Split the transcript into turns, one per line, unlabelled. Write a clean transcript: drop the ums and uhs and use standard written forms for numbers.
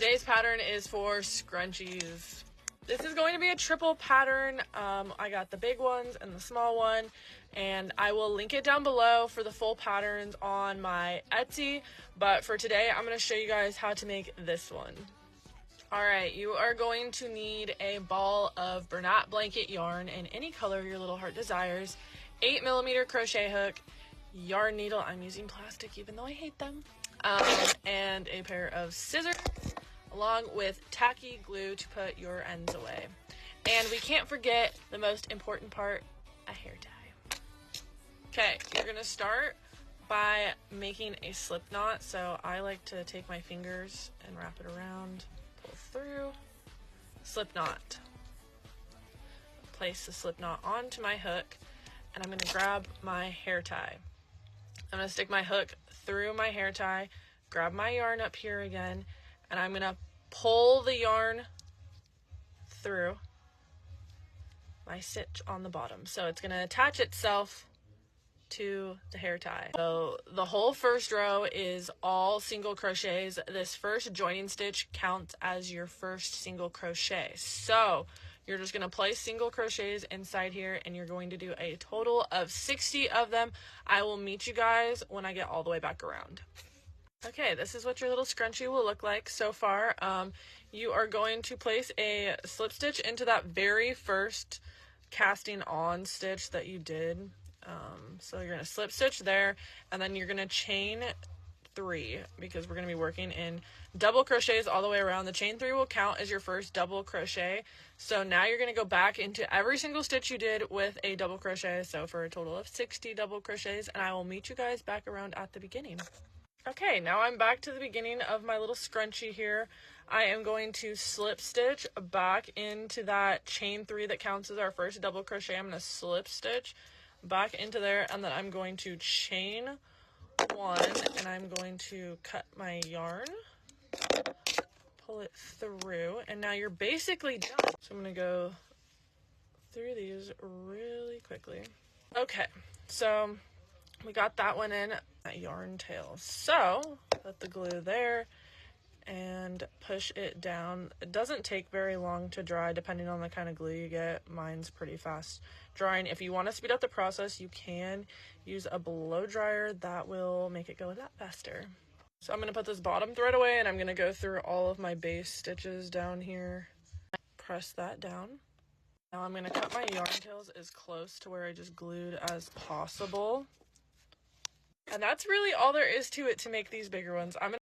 Today's pattern is for scrunchies. This is going to be a triple pattern. I got the big ones and the small one, and I will link it down below for the full patterns on my Etsy. But for today, I'm going to show you guys how to make this one. Alright, you are going to need a ball of Bernat blanket yarn in any color your little heart desires, 8mm crochet hook, yarn needle, I'm using plastic even though I hate them, and a pair of scissors, along with tacky glue to put your ends away. And we can't forget the most important part, a hair tie. Okay, you're going to start by making a slip knot. So I like to take my fingers and wrap it around, pull through, slip knot. Place the slip knot onto my hook, and I'm going to grab my hair tie. I'm going to stick my hook through my hair tie, grab my yarn up here again, and I'm going to pull the yarn through my stitch on the bottom. So it's going to attach itself to the hair tie. So the whole first row is all single crochets. This first joining stitch counts as your first single crochet. So you're just going to place single crochets inside here, and you're going to do a total of 60 of them. I will meet you guys when I get all the way back around. Okay, this is what your little scrunchie will look like so far. You are going to place a slip stitch into that very first casting on stitch that you did. So you're going to slip stitch there, and then you're going to chain 3, because we're going to be working in double crochets all the way around. The chain 3 will count as your first double crochet. So now you're going to go back into every single stitch you did with a double crochet, so for a total of 60 double crochets, and I will meet you guys back around at the beginning. Okay, now I'm back to the beginning of my little scrunchie here. I am going to slip stitch back into that chain 3 that counts as our first double crochet. I'm going to slip stitch back into there, and then I'm going to chain 1, and I'm going to cut my yarn, pull it through, and now you're basically done. So I'm going to go through these really quickly. Okay, so we got that one in, that yarn tail. So put the glue there and push it down. It doesn't take very long to dry depending on the kind of glue you get. Mine's pretty fast drying. If you want to speed up the process, you can use a blow dryer. That will make it go a lot faster. So I'm going to put this bottom thread away, and I'm going to go through all of my base stitches down here. Press that down. Now I'm going to cut my yarn tails as close to where I just glued as possible. And that's really all there is to it to make these bigger ones. I'm going